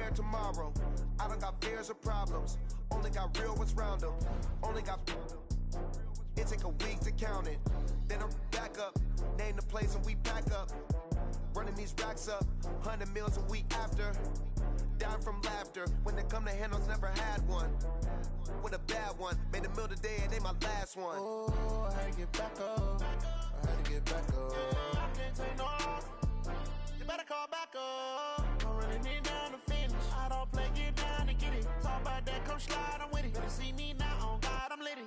there tomorrow. I don't got fears or problems. Only got real ones round them. Only got... It take a week to count it. Then I'm back up. Name the place and we pack up. Running these racks up. 100 meals a week after. Dying from laughter. When they come to handles, never had one. With a bad one. Made a meal today and they my last one. Oh, I had to get back up. I had to get back up. I can't take no loss. You better call back up. I'm running it down to finish. I don't play, get down and get it. Talk about that, come slide, I'm with it. Better see me now, on God, I'm litty.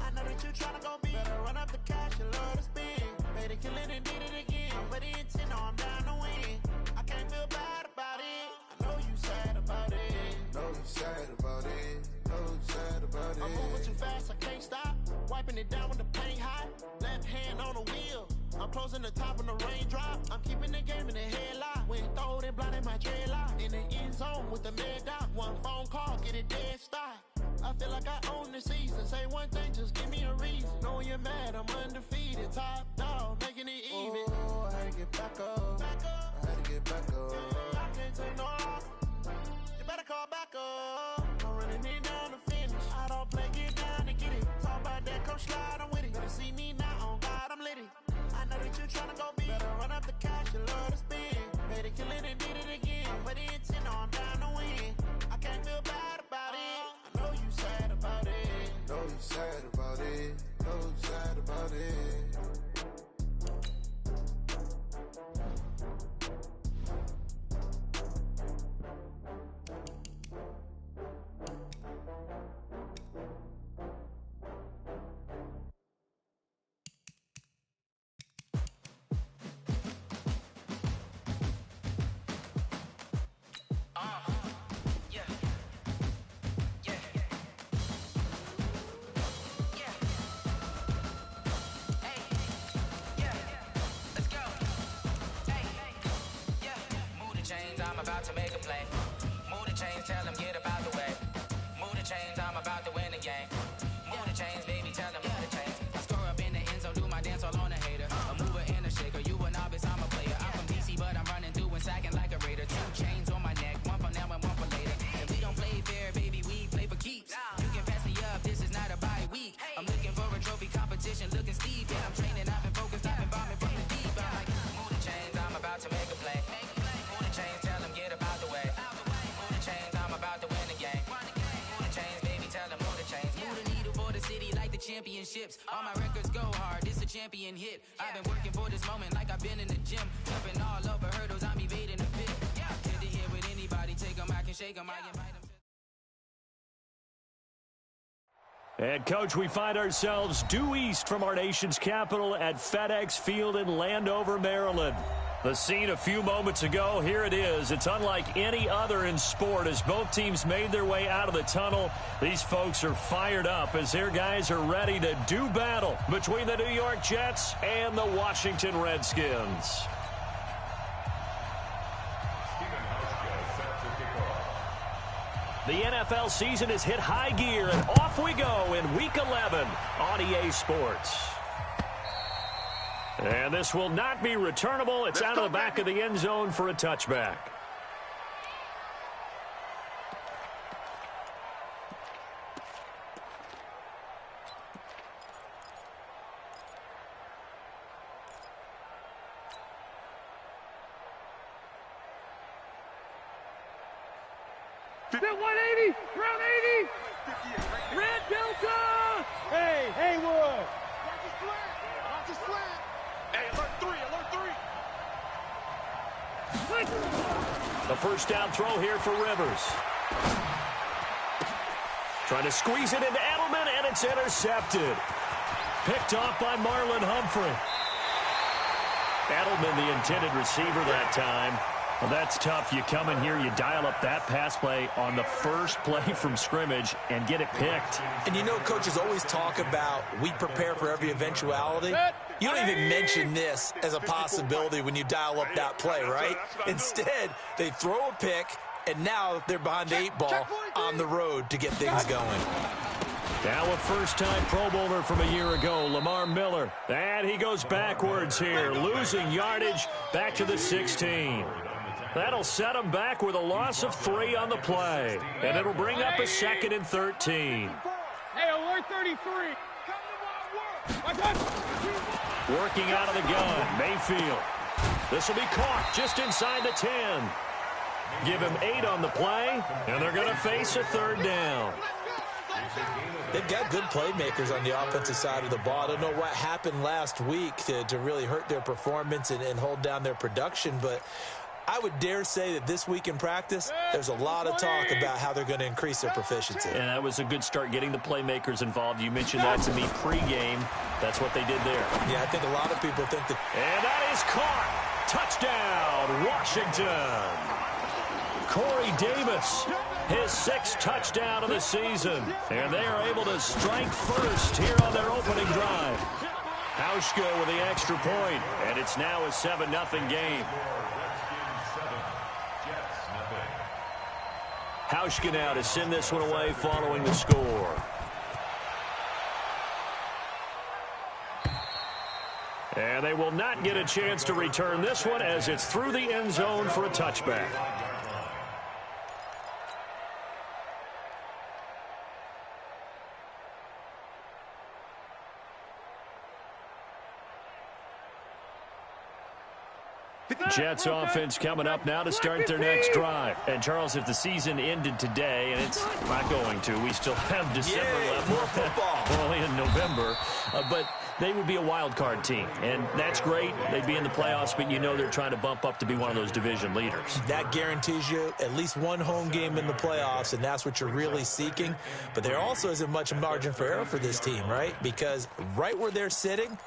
I know that you tryna go big. Better run up the cash, you love to spend. Better kill it and did it again. I'm with the intent, no, I'm down to win. I can't feel bad about it. I know you sad about it. Know you sad about it. Know you sad about it. I'm moving too fast, I can't stop. Wiping it down with the paint hot. Left hand on the wheel. I'm closing the top when the raindrop. I'm keeping the game in the headlock. When throwed and blinded my dreadlock. In the end zone with the mad dot. One phone call, get it dead stop. I feel like I own the season. Say one thing, just give me a reason. Knowing you're mad, I'm undefeated. Top dog, making it even. Oh, I had to get back up. I had to get back up. I can't take no loss. You better call back up. I'm running it down to finish. I don't play, get down and get it. Talk about that, come slide, I'm with it. Better see me now, on God, I'm litty. I know that you tryna go big. Better run up the cash, you love to spend. Better kill it and did it again. But the intent, no, I'm down to win. I can't feel bad about it. I know you sad about it. Know you sad about it. Know you sad about it. I'm about to make a play. Move the chains, tell them get about the way. Move the chains, I'm about to win the game. Move the chains, baby, tell them move the chains. I score up in the end zone, do my dance all on a hater. A mover and a shaker, you a novice, I'm a player. I'm from DC, but I'm running through and sacking like a raider. 2 chains on my neck, one for now and one for later. If we don't play fair, baby, we play for keeps. You can pass me up, this is not a bye week. I'm looking for a trophy competition, looking steep. And I'm training, I've been focused, I've been bombing from the deep. I'm like, move the chains, I'm about to make a play. Move the chains, tell them get about the way. Move the chains, I'm about to win the game. Move the chains, baby, tell them move the chains. Move the needle for the city like the championships. All my records go hard, this a champion hit. I've been working for this moment like I've been in the gym. Jumping all over hurdles, I'm evading the pit. Good to hear with anybody, take them, I can shake them, I invite them. And, Coach, we find ourselves due east from our nation's capital at FedEx Field in Landover, Maryland. The scene a few moments ago, here it is. It's unlike any other in sport as both teams made their way out of the tunnel. These folks are fired up as their guys are ready to do battle between the New York Jets and the Washington Redskins. The NFL season has hit high gear, and off we go in Week 11 on EA Sports. And this will not be returnable. It's out of the back of the end zone for a touchback. That 180, round 80, red Delta. Hey, Haywood. Watch the slant. Hey, alert 3. The first down throw here for Rivers. Trying to squeeze it into Edelman, and it's intercepted. Picked off by Marlon Humphrey. Edelman, the intended receiver that time. Well, that's tough. You come in here, you dial up that pass play on the first play from scrimmage and get it picked. And you know, coaches always talk about we prepare for every eventuality. You don't even mention this as a possibility when you dial up that play, right? Instead, they throw a pick, and now they're behind the 8 ball on the road to get things going. Now a first-time Pro Bowler from a year ago, Lamar Miller. And he goes backwards here, losing yardage back to the 16. That'll set them back with a loss of 3 on the play. And it'll bring up a 2nd and 13. Hey, alert 33. Working out of the gun, Mayfield. This will be caught just inside the 10. Give him 8 on the play, and they're going to face a 3rd down. They've got good playmakers on the offensive side of the ball. I don't know what happened last week to really hurt their performance and hold down their production, but I would dare say that this week in practice, there's a lot of talk about how they're going to increase their proficiency. And that was a good start getting the playmakers involved. You mentioned that to me pregame. That's what they did there. Yeah, I think a lot of people think that. And that is caught. Touchdown, Washington. Corey Davis, his 6th touchdown of the season. And they are able to strike first here on their opening drive. Hauschka with the extra point, and it's now a 7-0 game. Hauschka now to send this one away following the score. And they will not get a chance to return this one as it's through the end zone for a touchback. Jets offense coming up now to start their next drive. And, Charles, if the season ended today, and it's not going to, we still have December left. More football. We're only in November. But they would be a wild card team, and that's great. They'd be in the playoffs, but you know they're trying to bump up to be one of those division leaders. That guarantees you at least one home game in the playoffs, and that's what you're really seeking. But there also isn't much margin for error for this team, right? Because right where they're sitting,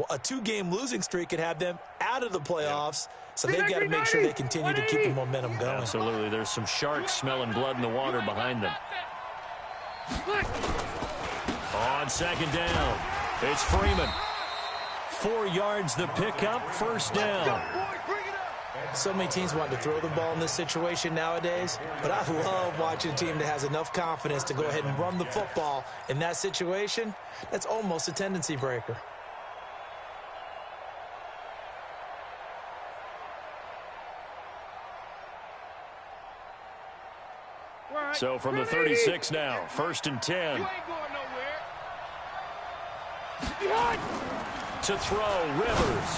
a 2-game losing streak could have them out of the playoffs, so they've got to make sure they continue to keep the momentum going. Absolutely. There's some sharks smelling blood in the water behind them. On 2nd down, it's Freeman. 4 yards the pickup, 1st down. So many teams want to throw the ball in this situation nowadays, but I love watching a team that has enough confidence to go ahead and run the football in that situation. That's almost a tendency breaker. So from the 36 now, 1st and 10. To throw, Rivers.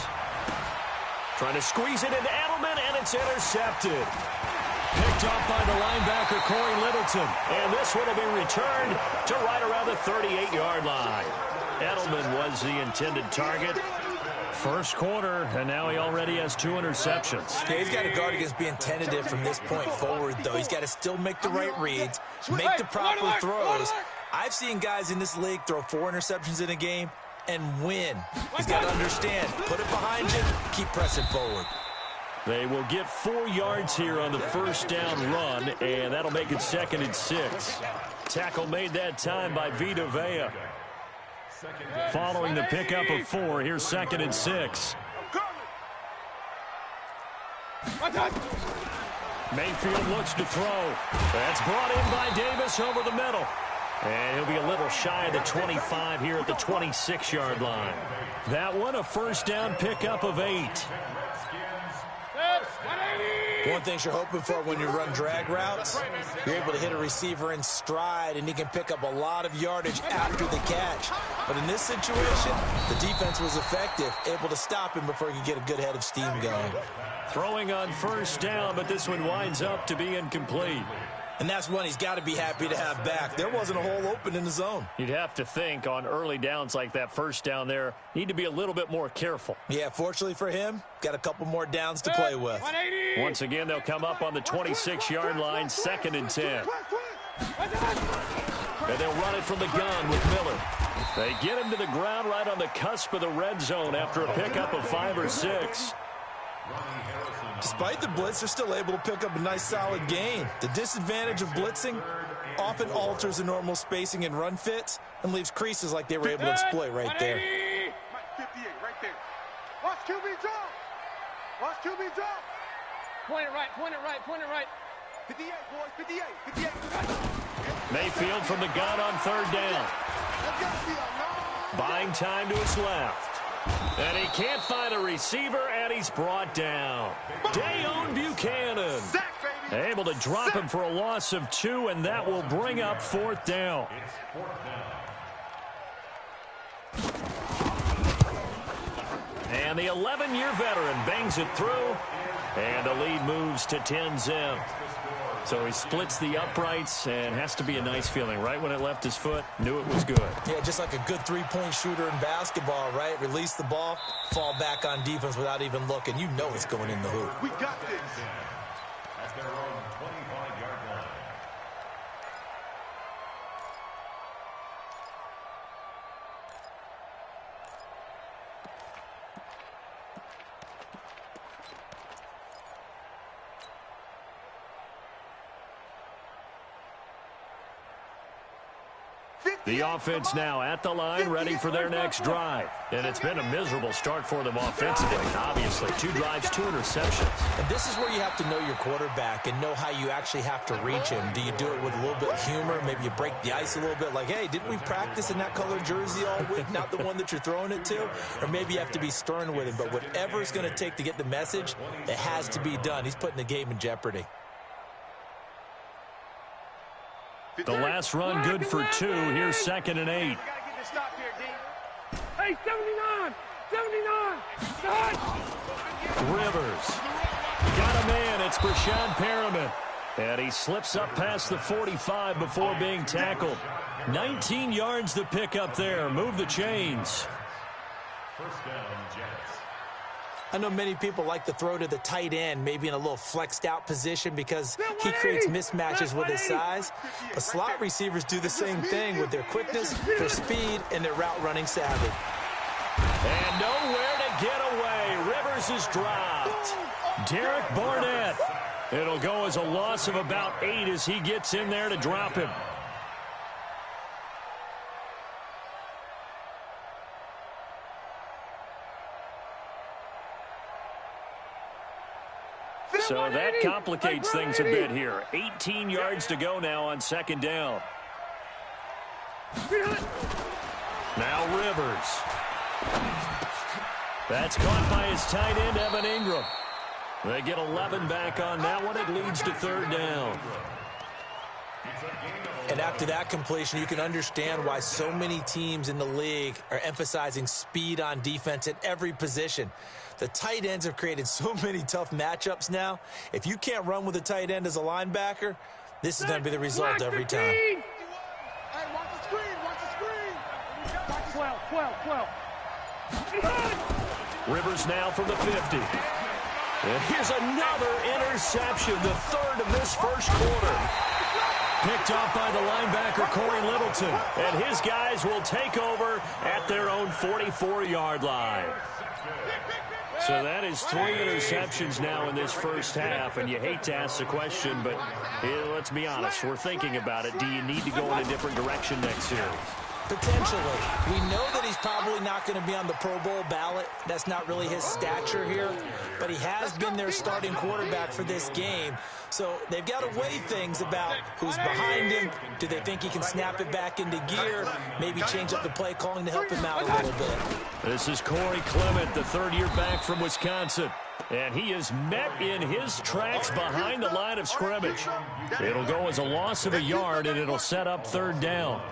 Trying to squeeze it into Edelman, and it's intercepted. Picked up by the linebacker, Corey Littleton. And this one will be returned to right around the 38-yard line. Edelman was the intended target. First quarter, and now he already has 2 interceptions. Yeah, he's got to guard against being tentative from this point forward, though. He's got to still make the right reads, make the proper throws. I've seen guys in this league throw 4 interceptions in a game and win. He's got to understand, put it behind you, keep pressing forward. They will get 4 yards here on the 1st down run, and that'll make it 2nd and 6. Tackle made that time by Vita Vea. Following the pickup of 4, here's 2nd and 6. Mayfield looks to throw. That's brought in by Davis over the middle. And he'll be a little shy of the 25 here at the 26-yard line. That one, a 1st down pickup of 8. One thing you're hoping for when you run drag routes, you're able to hit a receiver in stride, and he can pick up a lot of yardage after the catch. But in this situation, the defense was effective, able to stop him before he could get a good head of steam going. Throwing on 1st down, but this one winds up to be incomplete. And that's one he's got to be happy to have back. There wasn't a hole open in the zone. You'd have to think on early downs like that 1st down there, need to be a little bit more careful. Yeah, fortunately for him, got a couple more downs to play with. Once again, they'll come up on the 26-yard line, 2nd and 10. And they'll run it from the gun with Miller. They get him to the ground right on the cusp of the red zone after a pickup of 5 or 6. Despite the blitz, they're still able to pick up a nice solid gain. The disadvantage of blitzing often alters the normal spacing and run fits and leaves creases like they were able to exploit right there. 58 right there. Watch QB drop. Watch QB drop. Point it right, point it right, point it right. 58, boys, 58, 58. Mayfield from the gun on 3rd down. Buying time to his left. And he can't find a receiver, And he's brought down. Dayon Buchanan able to drop him for a loss of 2, and that will bring up 4th down. And the 11-year veteran bangs it through, and the lead moves to 10-zip. So he splits the uprights, and has to be a nice feeling. Right when it left his foot, knew it was good. Yeah, just like a good three-point shooter in basketball, right? Release the ball, fall back on defense without even looking. You know it's going in the hoop. We got this. At their own 25-yard line. The offense now at the line, ready for their next drive. And it's been a miserable start for them offensively. Obviously, 2 drives, 2 interceptions. And this is where you have to know your quarterback and know how you actually have to reach him. Do you do it with a little bit of humor? Maybe you break the ice a little bit, like, hey, didn't we practice in that color jersey all week, not the one that you're throwing it to? Or maybe you have to be stern with him. But whatever it's going to take to get the message, it has to be done. He's putting the game in jeopardy. The last run good for 2. Here's 2nd and 8. Hey, 79! 79! Rivers. Got a man. It's Brashad Perriman. And he slips up past the 45 before being tackled. 19 yards to pick up there. Move the chains. First down, Jets. I know many people like to throw to the tight end, maybe in a little flexed out position because he creates mismatches with his size. But slot receivers do the same thing with their quickness, their speed, and their route running savvy. And nowhere to get away. Rivers is dropped. Derek Barnett. It'll go as a loss of about 8 as he gets in there to drop him. So that complicates things a bit here. 18 yards to go now on 2nd down. Now Rivers. That's caught by his tight end, Evan Ingram. They get 11 back on that one. It leads to 3rd down. And after that completion, you can understand why so many teams in the league are emphasizing speed on defense at every position. The tight ends have created so many tough matchups now. If you can't run with a tight end as a linebacker, this is going to be the result every time. Hey, watch the screen, watch the screen. 12. Rivers now from the 50. And here's another interception, the 3rd of this first quarter. Picked off by the linebacker, Corey Littleton. And his guys will take over at their own 44-yard line. So that is 3 interceptions now in this first half, and you hate to ask the question, but let's be honest, we're thinking about it. Do you need to go in a different direction next series? Potentially. We know that he's probably not going to be on the Pro Bowl ballot. That's not really his stature here, but he has been their starting quarterback for this game. So they've got to weigh things about who's behind him. Do they think he can snap it back into gear? Maybe change up the play calling to help him out a little bit. This is Corey Clement, the 3rd-year back from Wisconsin. And he is met in his tracks behind the line of scrimmage. It'll go as a loss of a yard, and it'll set up 3rd down.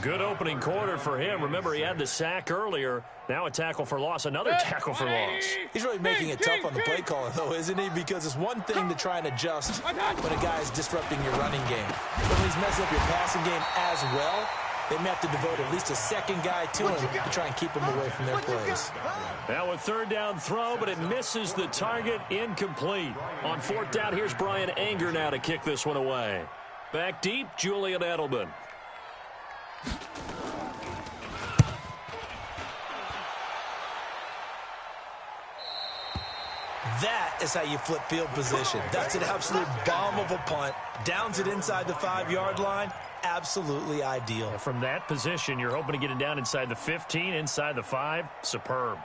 Good opening quarter for him. Remember, he had the sack earlier. Now a tackle for loss, another tackle for loss. He's really making it tough on the play caller, though, isn't he? Because it's one thing to try and adjust when a guy is disrupting your running game. But when he's messing up your passing game as well, they may have to devote at least a second guy to him to try and keep him away from their plays. Now a 3rd down throw, but it misses the target, incomplete. On 4th down, here's Brian Anger now to kick this one away. Back deep, Julian Edelman. That is how you flip field position. That's an absolute bomb of a punt. Downs it inside the 5-yard line. Absolutely ideal. From that position, you're hoping to get it down inside the 15, inside the 5. Superb.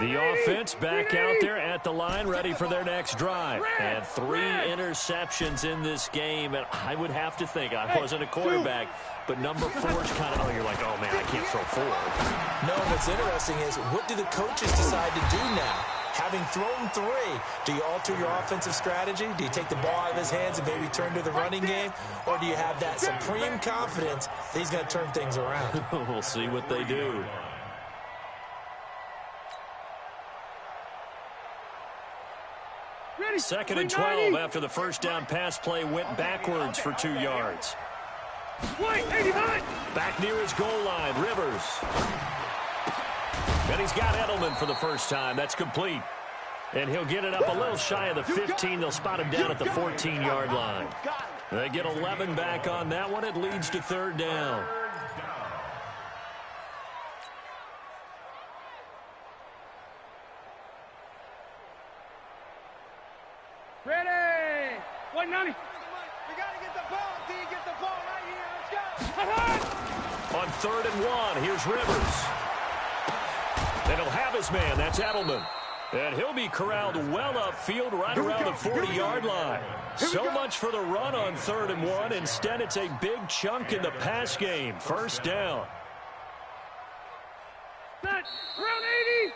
The offense back out there at the line, ready for their next drive. And 3 interceptions in this game. And I would have to think, I wasn't a quarterback, but number 4's kind of, you're like, oh, man, I can't throw 4. No, what's interesting is, what do the coaches decide to do now? Having thrown 3, do you alter your offensive strategy? Do you take the ball out of his hands and maybe turn to the running game? Or do you have that supreme confidence that he's going to turn things around? We'll see what they do. Second and 12 after the first down pass play went backwards for 2 yards. Back near his goal line, Rivers. And he's got Edelman for the first time. That's complete. And he'll get it up a little shy of the 15. They'll spot him down at the 14-yard line. They get 11 back on that one. It leads to 3rd down. Ready! 190. We got to get the ball. D, get the ball right here. Let's go. On 3rd and 1, here's Rivers. And he'll have his man. That's Edelman. And he'll be corralled well upfield right around the 40-yard line. So much for the run on 3rd and 1. Instead, it's a big chunk in the pass game. 1st down. Round 80.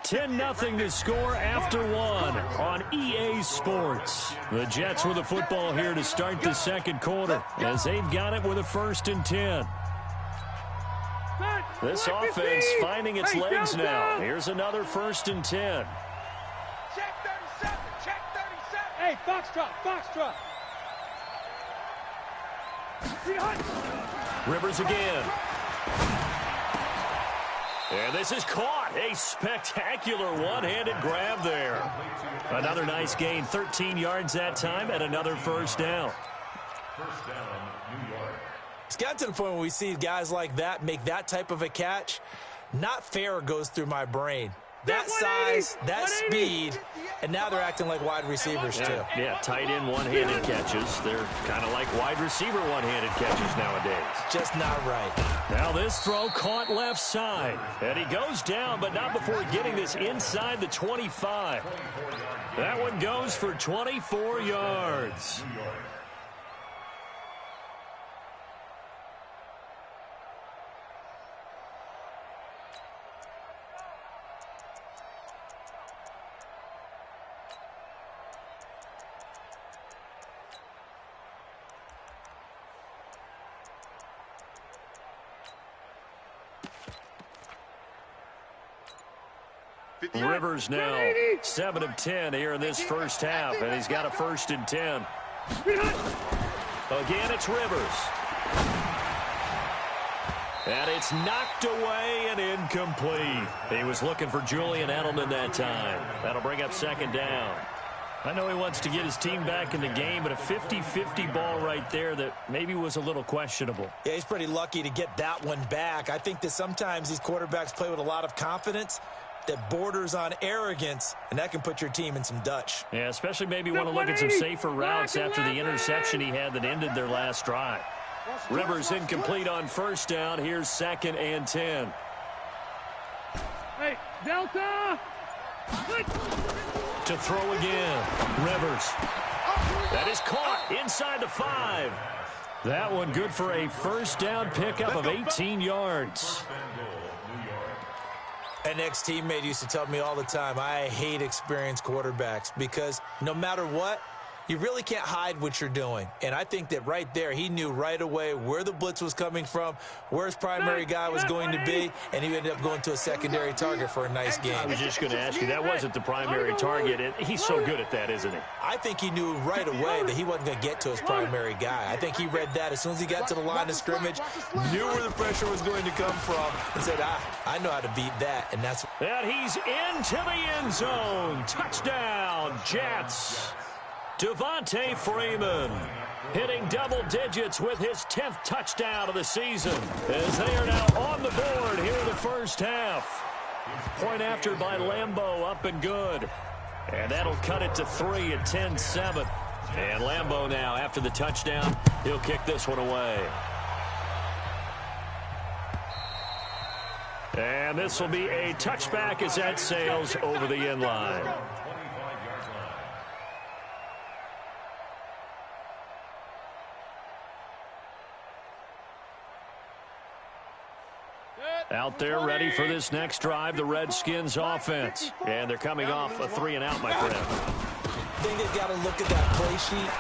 10-0 to score after 1 on EA Sports. The Jets with the football here to start the 2nd quarter as they've got it with a 1st and 10. This offense finding its legs now. Here's another 1st and 10. Check 37. Check 37. Hey, Foxtrot. Foxtrot. Rivers again. And this is caught. A spectacular one-handed grab there. Another nice gain. 13 yards that time and another 1st down. First down, New York. It's got to the point where we see guys like that make that type of a catch. Not fair goes through my brain. That size, that speed, and now they're acting like wide receivers too. Yeah, tight end one-handed catches. They're kind of like wide receiver one-handed catches nowadays. Just not right. Now this throw caught left side. And he goes down, but not before getting this inside the 25. That one goes for 24 yards. Rivers now 7 of 10 here in this first half, and he's got a 1st and 10. Again, it's Rivers. And it's knocked away and incomplete. He was looking for Julian Edelman that time. That'll bring up 2nd down. I know he wants to get his team back in the game, but a 50-50 ball right there that maybe was a little questionable. Yeah, he's pretty lucky to get that one back. I think that sometimes these quarterbacks play with a lot of confidence that borders on arrogance, and that can put your team in some Dutch. Yeah, especially maybe want to look at some safer routes after the interception he had that ended their last drive. Rivers incomplete on 1st down. Here's 2nd and 10. Hey, Delta! To throw again. Rivers. That is caught inside the 5. That one good for a 1st down pickup of 18 yards. An ex-teammate used to tell me all the time, I hate experienced quarterbacks because no matter what, you really can't hide what you're doing. And I think that right there, he knew right away where the blitz was coming from, where his primary guy was going to be, and he ended up going to a secondary target for a nice game. I was just going to ask you, that wasn't the primary target. And he's so good at that, isn't he? I think he knew right away that he wasn't going to get to his primary guy. I think he read that as soon as he got to the line of scrimmage, knew where the pressure was going to come from, and said, I know how to beat that. And that's. And he's into the end zone. Touchdown, Jets. Devontae Freeman hitting double digits with his 10th touchdown of the season as they are now on the board here in the first half. Point after by Lambeau, up and good. And that'll cut it to 3 at 10-7. And Lambeau now, after the touchdown, he'll kick this one away. And this will be a touchback as that sails over the end line. Out there ready for this next drive, the Redskins offense. And they're coming off a 3-and-out, my friend. I think they've got to look at that play sheet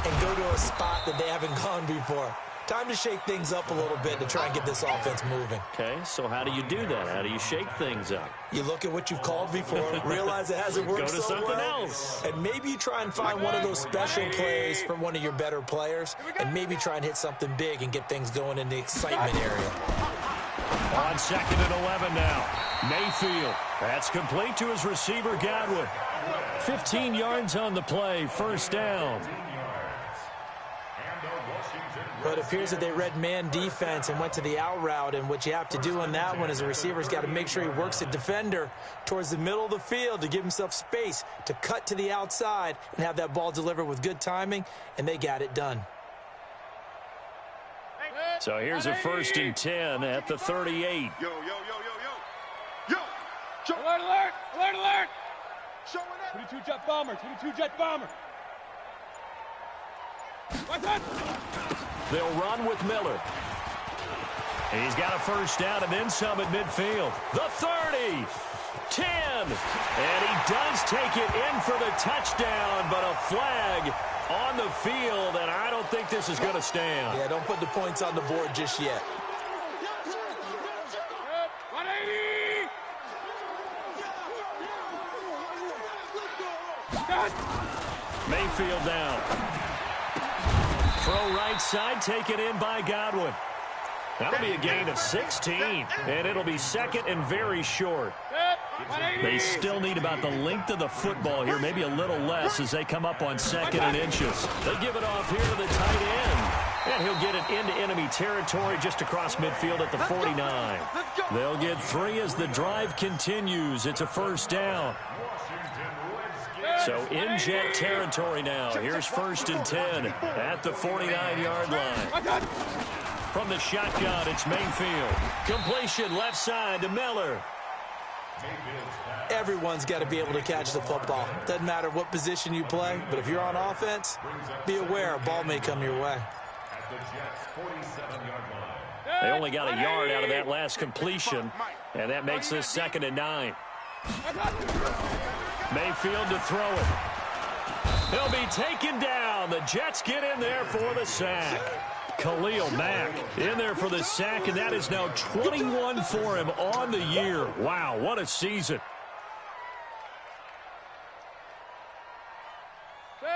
and go to a spot that they haven't gone before. Time to shake things up a little bit to try and get this offense moving. Okay, so how do you do that? How do you shake things up? You look at what you've called before, realize it hasn't worked Go to so something well, else. and maybe you try and find one of those special plays from one of your better players, and maybe try and hit something big and get things going in the excitement area. On 2nd and 11 now. Mayfield. That's complete to his receiver, Godwin. 15 yards on the play. First down. But it appears that they read man defense and went to the out route, and what you have to do on that one is the receiver's got to make sure he works the defender towards the middle of the field to give himself space to cut to the outside and have that ball delivered with good timing, and they got it done. So here's a 1st and 10 at the 38. Yo. Alert, alert, alert, alert. 22 jet bomber, 22 jet bomber. They'll run with Miller. He's got a first down and then some at midfield. The 30, 10, and he does take it in for the touchdown, but a flag on the field, and I don't think this is going to stand. Yeah, don't put the points on the board just yet. 180. Mayfield down. Throw right side, taken in by Godwin. That'll be a gain of 16, and it'll be 2nd and very short. They still need about the length of the football here, maybe a little less as they come up on 2nd and inches. They give it off here to the tight end, and he'll get it into enemy territory just across midfield at the 49. They'll get 3 as the drive continues. It's a first down. So in jet territory now. Here's 1st and 10 at the 49-yard line. From the shotgun, it's Mayfield. Completion left side to Miller. Everyone's got to be able to catch the football. Doesn't matter what position you play, but if you're on offense, be aware a ball may come your way. They only got a yard out of that last completion, and that makes this 2nd and 9. Mayfield to throw it. He'll be taken down. The Jets get in there for the sack. Khalil Mack in there for the sack, and that is now 21 for him on the year. Wow, what a season.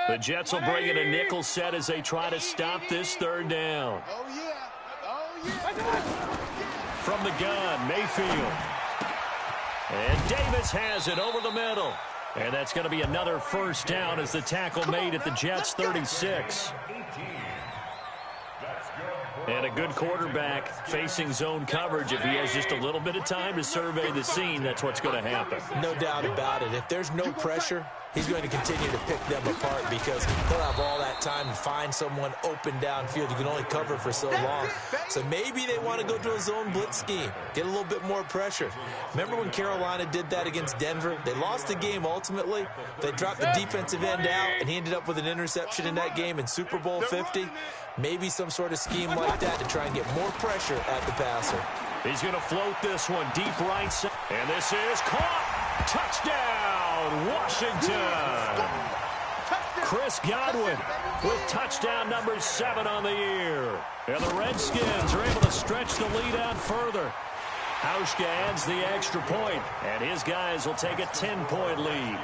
The Jets will bring in a nickel set as they try to stop this 3rd down. From the gun, Mayfield. And Davis has it over the middle. And that's going to be another first down as the tackle made at the Jets' 36. And a good quarterback facing zone coverage. If he has just a little bit of time to survey the scene, that's what's going to happen. No doubt about it. If there's no pressure, he's going to continue to pick them apart because he'll have all that time to find someone open downfield. You can only cover for so long. So maybe they want to go to a zone blitz scheme, get a little bit more pressure. Remember when Carolina did that against Denver? They lost the game ultimately. They dropped the defensive end out, and he ended up with an interception in that game in Super Bowl 50. Maybe some sort of scheme like that to try and get more pressure at the passer. He's going to float this one deep right side. And this is caught. Touchdown, Washington. Chris Godwin with touchdown number 7 on the year. And the Redskins are able to stretch the lead out further. Hauschka adds the extra point, and his guys will take a 10-point lead.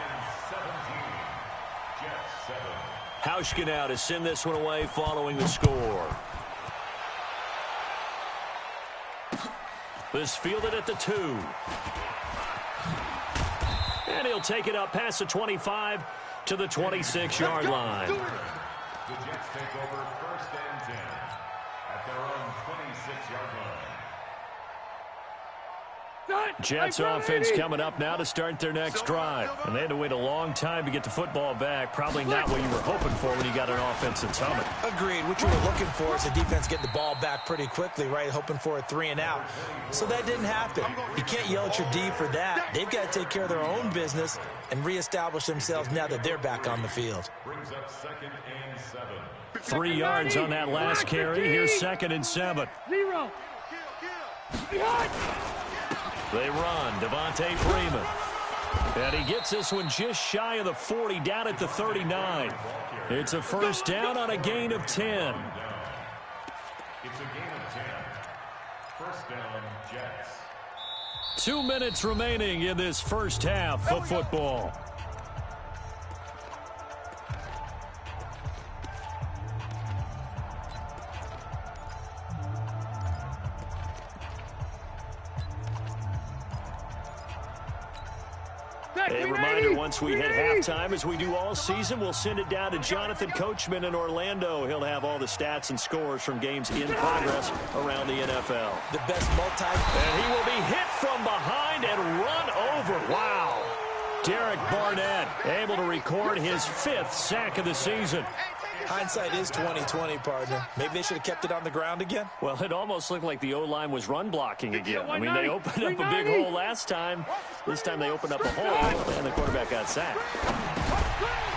Hauschka now to send this one away following the score. This fielded at the 2. And he'll take it up past the 25 to the 26-yard line. The Jets take over 1st and 10 at their own 26-yard line. Jets offense coming up now to start their next drive. And they had to wait a long time to get the football back. Probably not what you were hoping for when you got an offense that's humming. Agreed. What you were looking for is the defense getting the ball back pretty quickly, right? Hoping for a 3-and-out. So that didn't happen. You can't yell at your D for that. They've got to take care of their own business and reestablish themselves now that they're back on the field. Brings up 2nd and 7. 3 yards on that last carry. Here's 2nd and 7. 0. They run. Devontae Freeman. And he gets this one just shy of the 40, down at the 39. It's a first down on a gain of 10. It's a gain of 10. First down, Jets. 2 minutes remaining in this first half of football. A reminder, once we hit halftime, as we do all season, we'll send it down to Jonathan Coachman in Orlando. He'll have all the stats and scores from games in progress around the NFL. The best And he will be hit from behind and run over. Wow. Derek Barnett able to record his 5th sack of the season. Hindsight is 20/20, partner. Maybe they should have kept it on the ground again. Well, it almost looked like the O-line was run blocking again. I mean, they opened up a big hole last time. This time they opened up a hole, and the quarterback got sacked.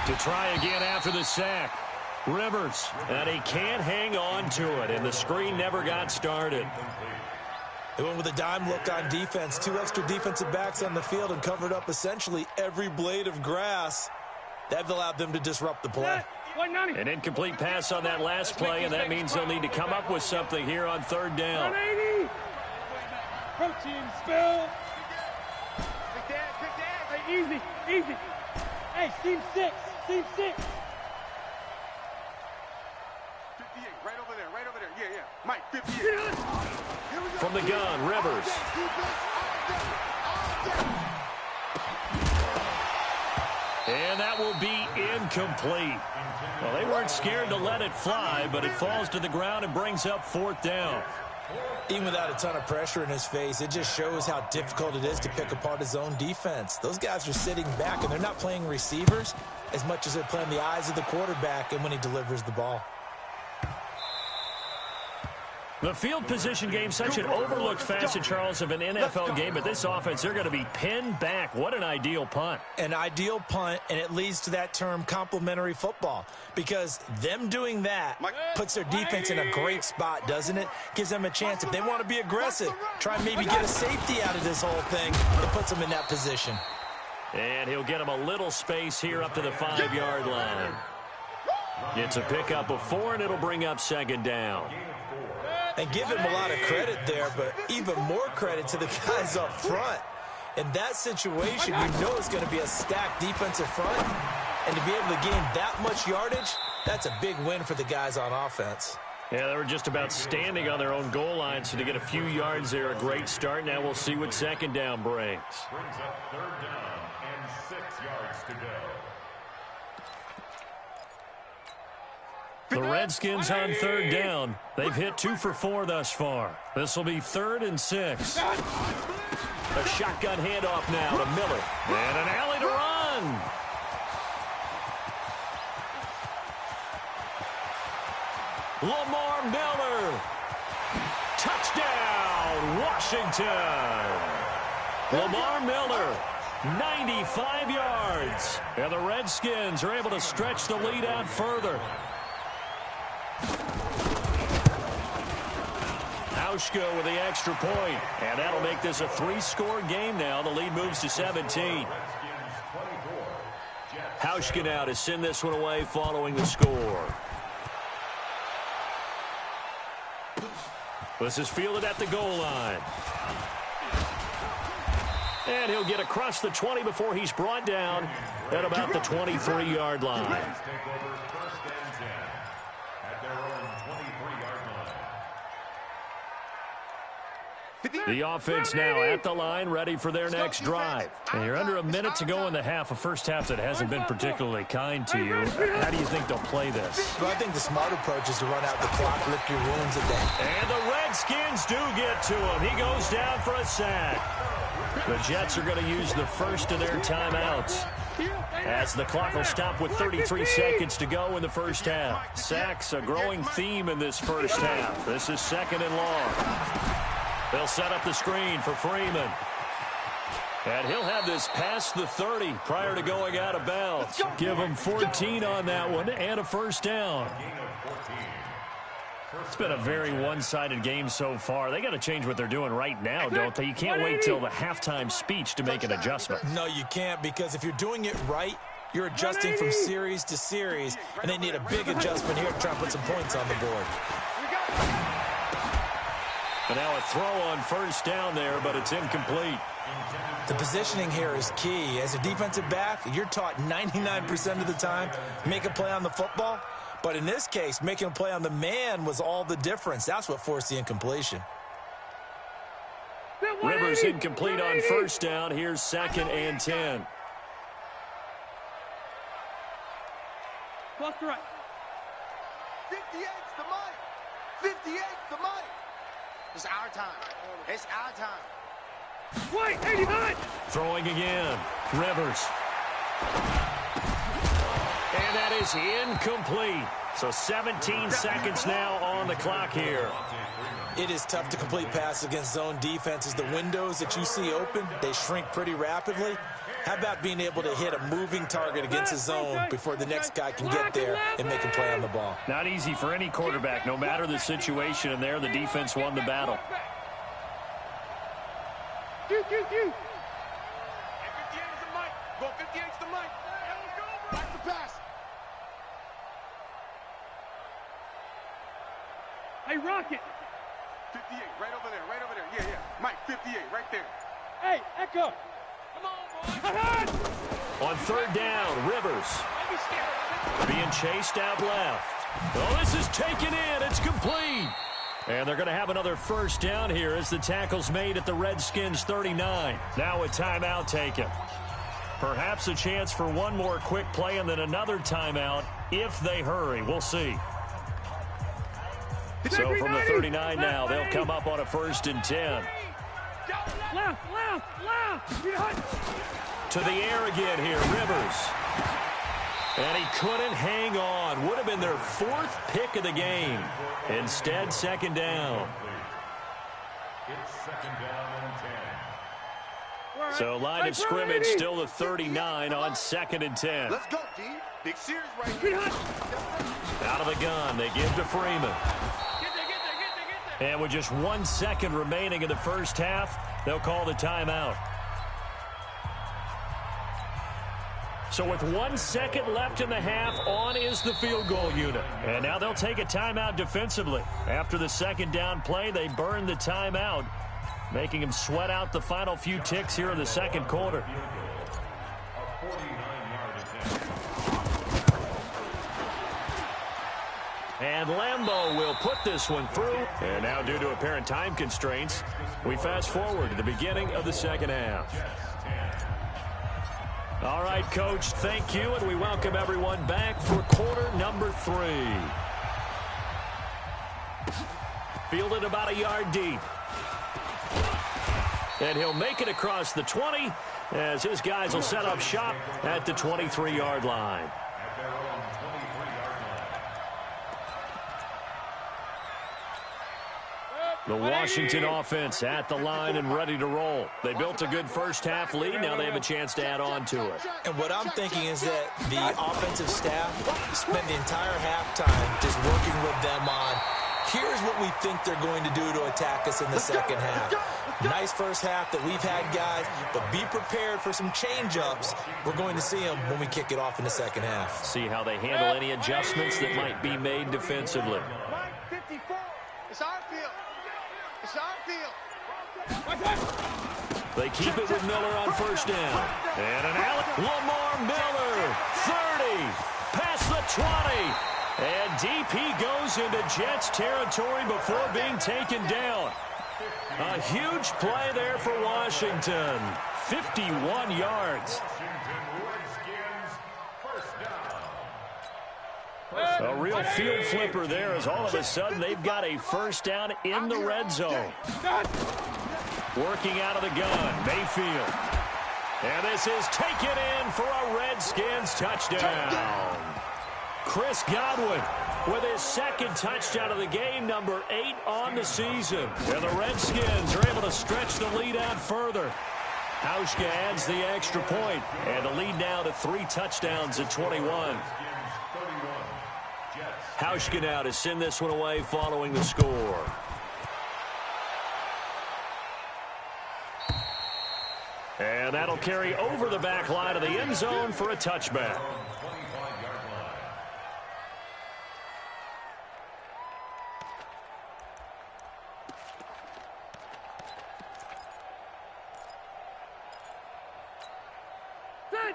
To try again after the sack, Rivers, and he can't hang on to it, and the screen never got started. They went with a dime look on defense. 2 extra defensive backs on the field and covered up essentially every blade of grass. That allowed them to disrupt the play. An incomplete pass on that last play, and that means they'll need to come up with something here on 3rd down. 180. Protein spill. Hey, easy. Hey, seam 6. 58, right over there. Yeah. Mike, 58. From the gun, Rivers. And that will be incomplete. Well, they weren't scared to let it fly, but it falls to the ground and brings up 4th down. Even without a ton of pressure in his face, it just shows how difficult it is to pick apart his own defense. Those guys are sitting back, and they're not playing receivers as much as they're playing the eyes of the quarterback and when he delivers the ball. The field position game, such an overlooked facet, Charles, of an NFL game, but this offense, they're going to be pinned back. What an ideal punt. An ideal punt, and it leads to that term complementary football, because them doing that puts their defense in a great spot, doesn't it? Gives them a chance. If they want to be aggressive, try and maybe get a safety out of this whole thing. It puts them in that position. And he'll get him a little space here up to the 5-yard line. It's a pickup of 4, and it'll bring up 2nd down. And give him a lot of credit there, but even more credit to the guys up front. In that situation, you know it's going to be a stacked defensive front. And to be able to gain that much yardage, that's a big win for the guys on offense. Yeah, they were just about standing on their own goal line, so to get a few yards there, a great start. Now we'll see what 2nd down brings. Brings up 3rd down and 6 yards to go. The Redskins on 3rd down. They've hit 2 for 4 thus far. This will be 3rd and 6. A shotgun handoff now to Miller. And an alley to run. Lamar Miller. Touchdown, Washington. Lamar Miller, 95 yards. And the Redskins are able to stretch the lead out further. Hauschka with the extra point, and that'll make this a 3-score game now. The lead moves to 17. Hauschka now to send this one away following the score. This is fielded at the goal line. And he'll get across the 20 before he's brought down at about the 23-yard line. The offense now at the line, ready for their next drive. And you're under a minute to go in the half, a first half that hasn't been particularly kind to you. How do you think they'll play this? Well, I think the smart approach is to run out the clock, lick your wounds a bit. And the Redskins do get to him. He goes down for a sack. The Jets are going to use the first of their timeouts, as the clock will stop with 33 seconds to go in the first half. Sacks, a growing theme in this first half. This is second and long. They'll set up the screen for Freeman. And he'll have this past the 30 prior to going out of bounds. Give him 14 on that one and a first down. It's been a very one-sided game so far. They got to change what they're doing right now, don't they? You can't wait till the halftime speech to make an adjustment. No, you can't, because if you're doing it right, you're adjusting from series to series, and they need a big adjustment here to try and put some points on the board. And now a throw on first down there, but it's incomplete. The positioning here is key. As a defensive back, you're taught 99% of the time, make a play on the football. But in this case, making a play on the man was all the difference. That's what forced the incompletion. Rivers incomplete on first down. Here's second and 10. Left to right. 58's the mic. 58's the mic. It's our time. It's our time. Wait, 89. Throwing again. Rivers. And that is incomplete. So 17 seconds now on the clock here. It is tough to complete passes against zone defenses. The windows that you see open, they shrink pretty rapidly. How about being able to hit a moving target against a zone before the next guy can get there and make a play on the ball? Not easy for any quarterback, no matter the situation, and there the defense won the battle. Q. 58's the mic. Go 58's the mic. Back to pass. Hey, Rocket. 58, right over there, right over there. Yeah, yeah. Mike, 58, right there. Hey, Echo. Come on, boy. On third down, Rivers. Being chased out left. Oh, this is taken in. It's complete. And they're going to have another first down here as the tackle's made at the Redskins 39. Now a timeout taken. Perhaps a chance for one more quick play and then another timeout if they hurry. We'll see. So from the 39 now, they'll come up on a 1st and 10. Left. To the air again here, Rivers. And he couldn't hang on. Would have been their 4th pick of the game. Instead, second down. It's second down and 10. So line of scrimmage still the 39 on 2nd and 10. Let's go, D. Big series right here. Out of the gun, they give to Freeman. Get there. And with just 1 second remaining in the first half, they'll call the timeout. So with 1 second left in the half, on is the field goal unit. And now they'll take a timeout defensively. After the second down play, they burn the timeout, making them sweat out the final few ticks here in the second quarter. A 49-yard attempt. And Lambeau will put this one through. And now, due to apparent time constraints, we fast forward to the beginning of the second half. All right, Coach, thank you, and we welcome everyone back for quarter number 3. Fielded about a yard deep. And he'll make it across the 20 as his guys will set up shop at the 23-yard line. The Washington offense at the line and ready to roll. They built a good first half lead. Now they have a chance to add on to it. And what I'm thinking is that the offensive staff spent the entire halftime just working with them on, here's what we think they're going to do to attack us in the second half. Nice first half that we've had, guys, but be prepared for some change-ups. We're going to see them when we kick it off in the second half. See how they handle any adjustments that might be made defensively. Mike, 54. It's our field. It's our field. They keep it with Miller on first down. And an alley. Lamar Miller, 30, past the 20. And DP goes into Jets territory before being taken down. A huge play there for Washington. 51 yards. A real field flipper there as all of a sudden they've got a first down in the red zone. Working out of the gun, Mayfield. And this is taken in for a Redskins touchdown. Chris Godwin with his second touchdown of the game, number 8 on the season. And the Redskins are able to stretch the lead out further. Hauschka adds the extra point, and the lead now to 3 touchdowns at 21. Hauschka now to send this one away following the score. And that'll carry over the back line of the end zone for a touchback.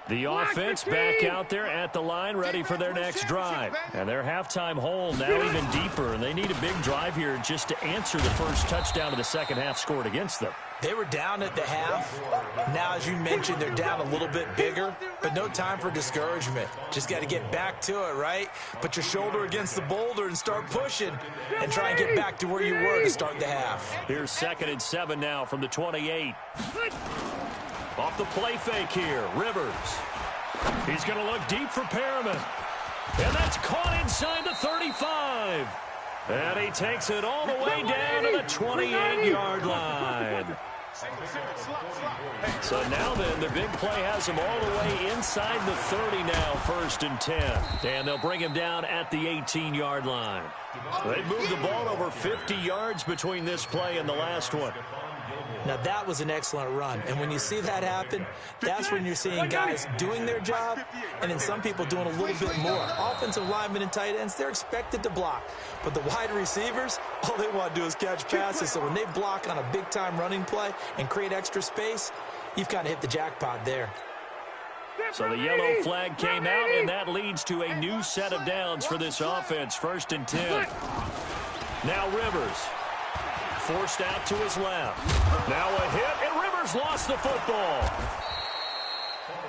The offense back out there at the line, ready for their next drive. And their halftime hole now even deeper, and they need a big drive here just to answer the first touchdown of the second half scored against them. They were down at the half. Now, as you mentioned, they're down a little bit bigger, but no time for discouragement. Just got to get back to it, right? Put your shoulder against the boulder and start pushing and try and get back to where you were to start the half. Here's 2nd and 7 now from the 28. Off the play fake here, Rivers. He's going to look deep for Perriman. And that's caught inside the 35. And he takes it all the way down to the 28-yard line. So now then, the big play has him all the way inside the 30 now, 1st and 10. And they'll bring him down at the 18-yard line. They moved the ball over 50 yards between this play and the last one. Now, that was an excellent run. And when you see that happen, that's when you're seeing guys doing their job and then some people doing a little bit more. Offensive linemen and tight ends, they're expected to block. But the wide receivers, all they want to do is catch passes. So when they block on a big-time running play and create extra space, you've kind of hit the jackpot there. So the yellow flag came out, and that leads to a new set of downs for this offense. 1st and 10. Now Rivers. Forced out to his left. Now a hit, and Rivers lost the football.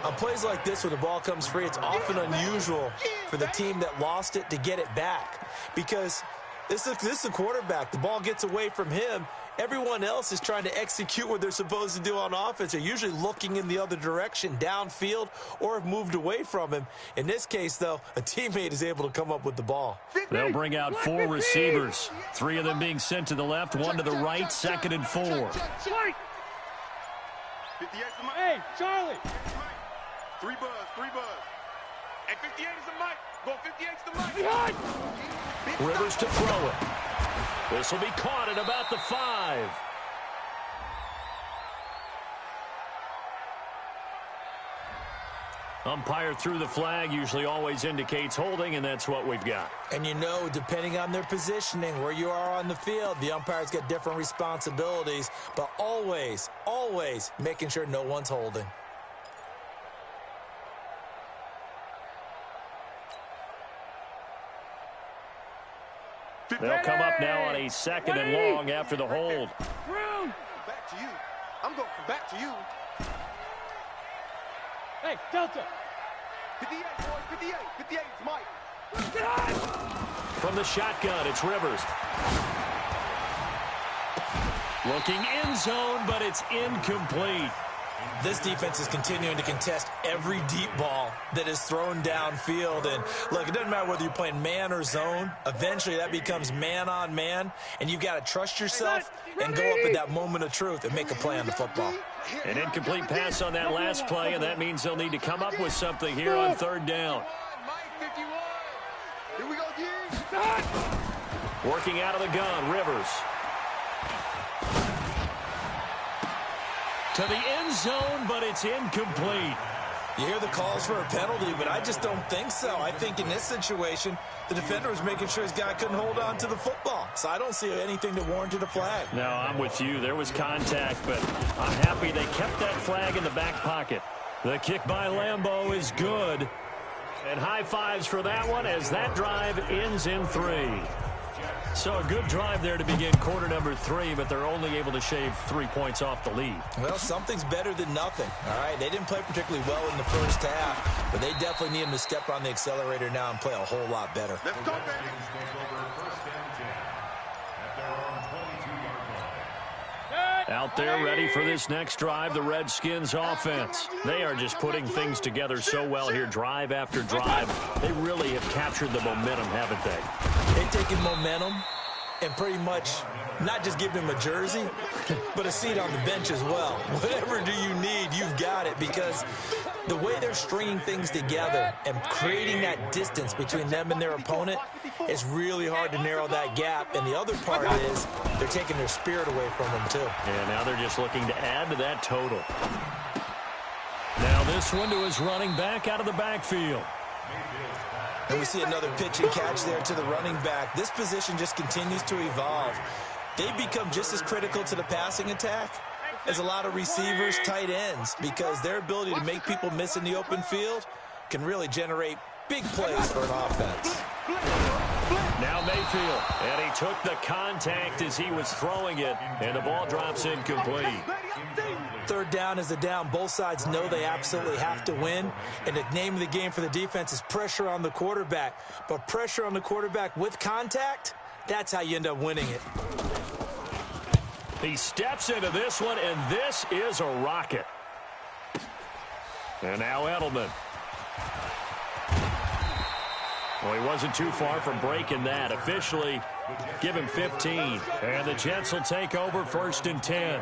On plays like this, when the ball comes free, it's often unusual for the team that lost it to get it back. Because this is a quarterback. The ball gets away from him. Everyone else is trying to execute what they're supposed to do on offense. They're usually looking in the other direction, downfield, or have moved away from him. In this case, though, a teammate is able to come up with the ball. They'll bring out 4 receivers, 3 of them being sent to the left, 1 to the right, 2nd and 4. Hey, Charlie. 3 buzz. And 58 is the mic. Go 58's the mic. Rivers to throw it. This will be caught at about the 5. Umpire threw the flag, usually always indicates holding, and that's what we've got. And you know, depending on their positioning, where you are on the field, the umpire's got different responsibilities, but always, always making sure no one's holding. They'll come up now on a 2nd and long after the hold. Back to you. I'm going back to you. Hey, Delta. 58, boys. 58. 58 is Mike. From the shotgun, it's Rivers. Looking end zone, but it's incomplete. This defense is continuing to contest every deep ball that is thrown downfield. And, look, it doesn't matter whether you're playing man or zone. Eventually, that becomes man-on-man, and you've got to trust yourself and go up at that moment of truth and make a play on the football. An incomplete pass on that last play, and that means they'll need to come up with something here on 3rd down. Here we go, again. Working out of the gun, Rivers. To the end zone, but it's incomplete. You hear the calls for a penalty, but I just don't think so. I think in this situation, the defender was making sure his guy couldn't hold on to the football. So I don't see anything that warranted a flag. No, I'm with you. There was contact, but I'm happy they kept that flag in the back pocket. The kick by Lambeau is good. And high fives for that one as that drive ends in 3. So a good drive there to begin quarter number 3, but they're only able to shave 3 points off the lead. Well, something's better than nothing, all right? They didn't play particularly well in the first half, but they definitely need them to step on the accelerator now and play a whole lot better. Let's go, man. Out there ready for this next drive, the Redskins offense. They are just putting things together so well here, drive after drive. They really have captured the momentum, haven't they? They've taken momentum and pretty much not just give them a jersey, but a seat on the bench as well. Whatever do you need, you've got it, because the way they're stringing things together and creating that distance between them and their opponent is really hard to narrow that gap. And the other part is they're taking their spirit away from them, too. And now they're just looking to add to that total. Now this one to his running back out of the backfield. And we see another pitch and catch there to the running back. This position just continues to evolve. They become just as critical to the passing attack as a lot of receivers, tight ends, because their ability to make people miss in the open field can really generate big plays for an offense. Now Mayfield, and he took the contact as he was throwing it, and the ball drops incomplete. Third down is a down. Both sides know they absolutely have to win, and the name of the game for the defense is pressure on the quarterback. But pressure on the quarterback with contact, that's how you end up winning it. He steps into this one, and this is a rocket. And now Edelman. Well, he wasn't too far from breaking that. Officially, give him 15. And the Jets will take over 1st and 10.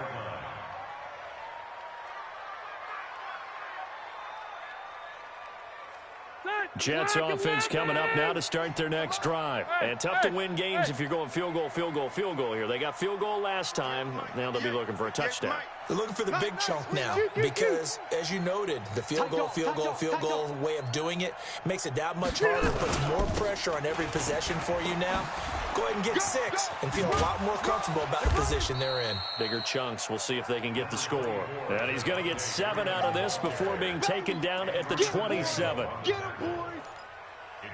Jets offense coming up now to start their next drive. And tough to win games if you're going field goal, field goal, field goal here. They got field goal last time. Now they'll be looking for a touchdown. They're looking for the big chunk now because, as you noted, the field goal way of doing it makes it that much harder, puts more pressure on every possession for you now. Go ahead and get 6 and feel a lot more comfortable about the position they're in. Bigger chunks. We'll see if they can get the score. And he's going to get 7 out of this before being taken down at the 27.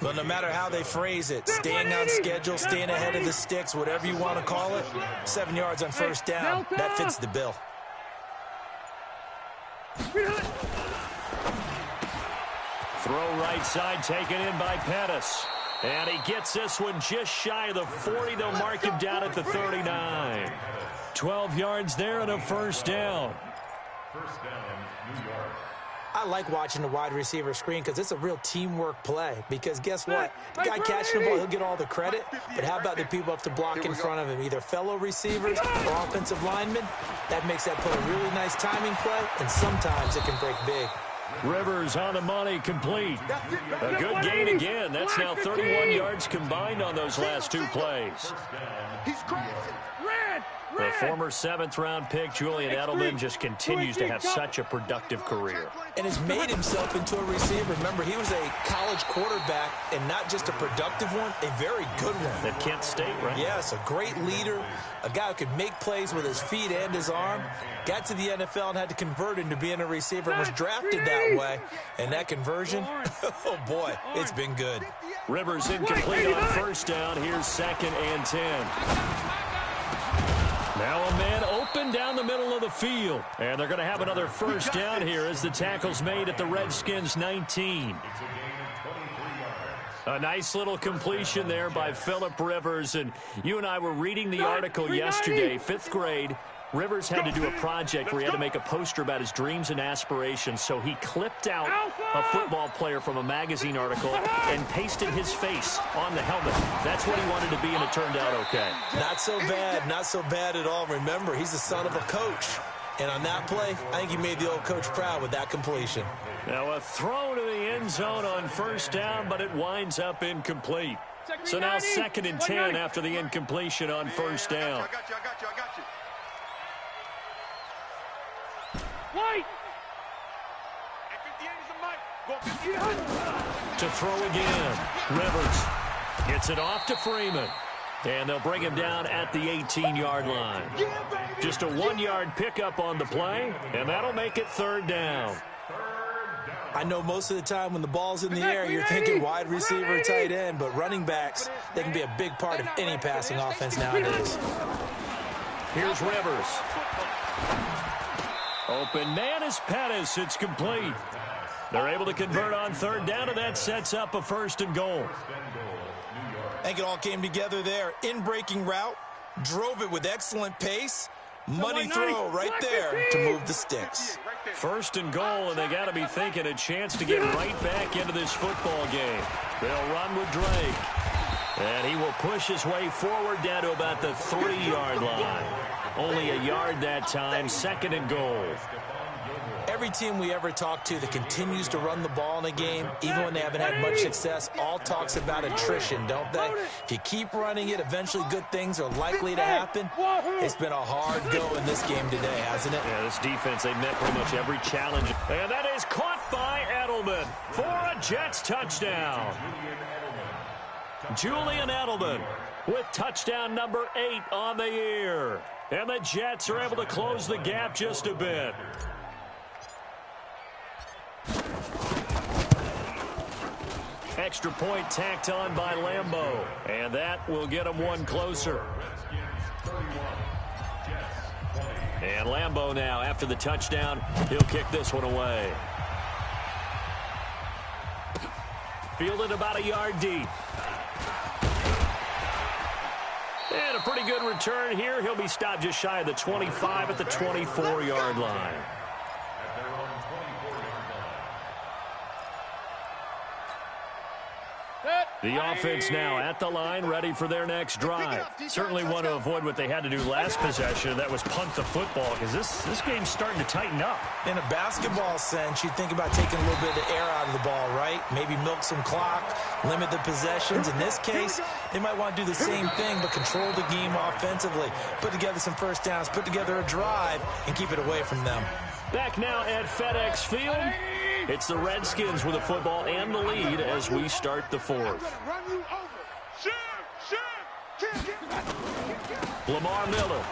Well, no matter how they phrase it, staying on schedule, staying ahead of the sticks, whatever you want to call it, 7 yards on 1st down, that fits the bill. Throw right side taken in by Pettis. And he gets this one just shy of the 40. They'll mark him down at the 39. 12 yards there and a 1st down. First down, New York. I like watching the wide receiver screen because it's a real teamwork play. Because guess what? The guy catching the ball, he'll get all the credit. But how about the people up to block in front of him? Either fellow receivers or offensive linemen. That makes that play a really nice timing play, and sometimes it can break big. Rivers on the money, complete. A good gain again. That's now 31 yards combined on those last 2 plays. He's crazy. The former 7th-round pick, Julian Edelman, just continues to have such a productive career. And has made himself into a receiver. Remember, he was a college quarterback, and not just a productive one, a very good one. At Kent State, right? Yes, a great leader, a guy who could make plays with his feet and his arm. Got to the NFL and had to convert into being a receiver and was drafted that way. And that conversion, oh boy, it's been good. Rivers incomplete on 1st down. Here's 2nd and 10. Now a man open down the middle of the field. And they're going to have another 1st down here as the tackle's made at the Redskins' 19. A nice little completion there by Phillip Rivers. And you and I were reading the article yesterday, 5th grade. Rivers had to do a project where he had to make a poster about his dreams and aspirations, so he clipped out a football player from a magazine article and pasted his face on the helmet. That's what he wanted to be, and it turned out okay. Not so bad at all. Remember, he's the son of a coach. And on that play, I think he made the old coach proud with that completion. Now a throw to the end zone on 1st down, but it winds up incomplete. So now 2nd and 10 after the incompletion on 1st down. I got you. White! To throw again. Rivers gets it off to Freeman. And they'll bring him down at the 18-yard line. Just a 1-yard pickup on the play, and that'll make it 3rd down. I know most of the time when the ball's in the air, you're thinking wide receiver, tight end, but running backs, they can be a big part of any passing offense nowadays. Here's Rivers. Open man is Pettis. It's complete. They're able to convert on third down, and that sets up a 1st and goal. I think it all came together there. In-breaking route, drove it with excellent pace. Money throw right there to move the sticks. 1st and goal, and they got to be thinking a chance to get right back into this football game. They'll run with Drake. And he will push his way forward down to about the 3-yard line. Only a yard that time, 2nd and goal. Every team we ever talk to that continues to run the ball in a game, even when they haven't had much success, all talks about attrition, don't they? If you keep running it, eventually good things are likely to happen. It's been a hard go in this game today, hasn't it? Yeah, this defense, they met pretty much every challenge. And that is caught by Edelman for a Jets touchdown. Julian Edelman with touchdown number 8 on the year. And the Jets are able to close the gap just a bit. Extra point tacked on by Lambeau. And that will get him one closer. And Lambeau now, after the touchdown, he'll kick this one away. Fielded about a yard deep. And a pretty good return here. He'll be stopped just shy of the 25 at the 24-yard line. The offense now at the line, ready for their next drive. Certainly want to avoid what they had to do last possession. That was punt the football, because this game's starting to tighten up. In a basketball sense, you think about taking a little bit of the air out of the ball, right? Maybe milk some clock, limit the possessions. In this case, they might want to do the same thing, but control the game offensively. Put together some first downs, put together a drive, and keep it away from them. Back now at FedEx Field. It's the Redskins with the football and the lead as we start the 4th. Lamar Miller.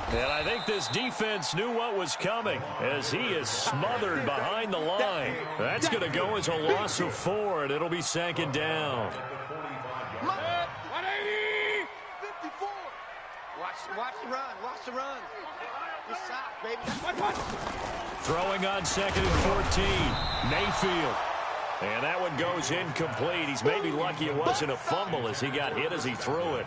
And I think this defense knew what was coming as he is smothered behind the line. That's going to go as a loss of 4, and it'll be 2nd down. 180! 54! Watch the run. Watch the run. Good shot, baby. Throwing on 2nd and 14. Mayfield. And that one goes incomplete. He's maybe lucky it wasn't a fumble as he got hit as he threw it.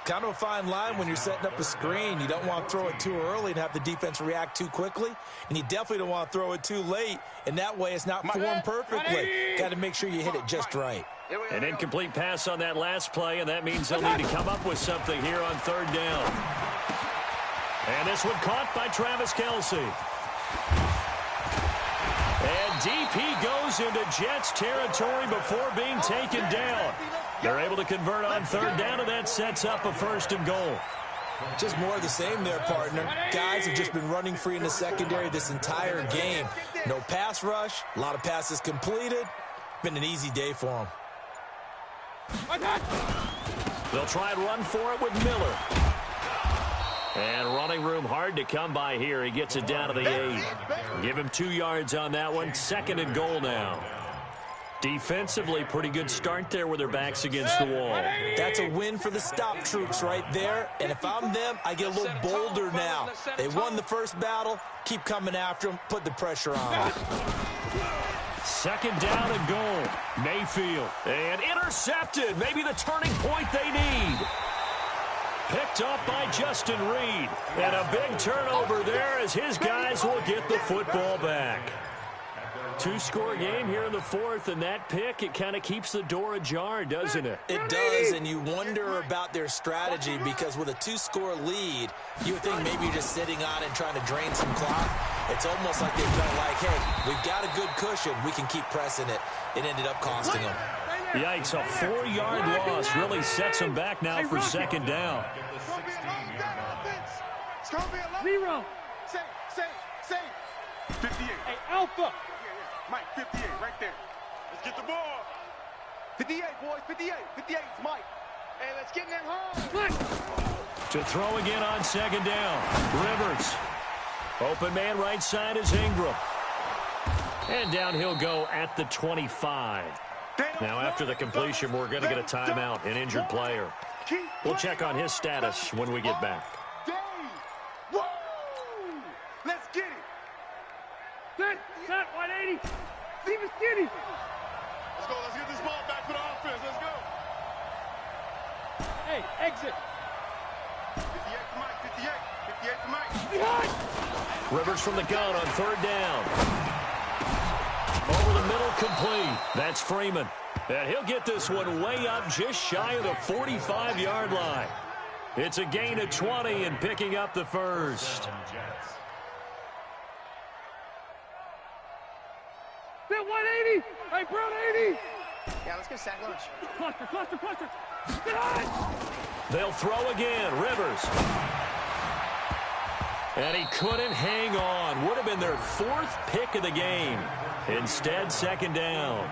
Kind of a fine line when you're setting up a screen. You don't want to throw it too early and have the defense react too quickly. And you definitely don't want to throw it too late. And that way it's not formed perfectly. Got to make sure you hit it just right. An incomplete pass on that last play, and that means they'll need to come up with something here on 3rd down. And this one caught by Travis Kelce. And DP goes into Jets territory before being taken down. They're able to convert on 3rd down, and that sets up a 1st and goal. Just more of the same there, partner. Guys have just been running free in the secondary this entire game. No pass rush, a lot of passes completed. Been an easy day for them. They'll try and run for it with Miller. And running room hard to come by here. He gets it down to the 8. Give him 2 yards on that one. 2nd and goal now. Defensively, pretty good start there with their backs against the wall. That's a win for the stop troops right there. And if I'm them, I get a little bolder now. They won the first battle. Keep coming after them. Put the pressure on them. 2nd down and goal. Mayfield. And intercepted. Maybe the turning point they need. Picked up by Justin Reed. And a big turnover there as his guys will get the football back. 2-score game here in the 4th, and that pick, it kind of keeps the door ajar, doesn't it? It does, and you wonder about their strategy because with a 2-score lead, you would think maybe you're just sitting on it and trying to drain some clock. It's almost like they felt like, hey, we've got a good cushion. We can keep pressing it. It ended up costing them. Yikes, a 4-yard loss really sets them back now for 2nd down. Rerun. Say. 58. Hey, Alpha. Mike, 58, right there. Let's get the ball. 58, boys, 58. 58 is Mike. Hey, let's get in there home. To throw again on 2nd down. Rivers. Open man right side is Ingram. And down he'll go at the 25. Now, after the completion, we're going to get a timeout, an injured player. We'll check on his status when we get back. Let's get it. Set, 180. Steven Skinny. Let's go. Let's get this ball back for the offense. Let's go. Hey, exit. 58 to Mike. 58 to Mike. Behind. Rivers from the gun on third down. Over the middle, complete. That's Freeman. And he'll get this one way up just shy of the 45-yard line. It's a gain of 20 and picking up the first. Set 180. Hey, Brown 80. Yeah, let's get sack lunch. Cluster. Behind. They'll throw again. Rivers. And he couldn't hang on. Would have been their fourth pick of the game. Instead, second down.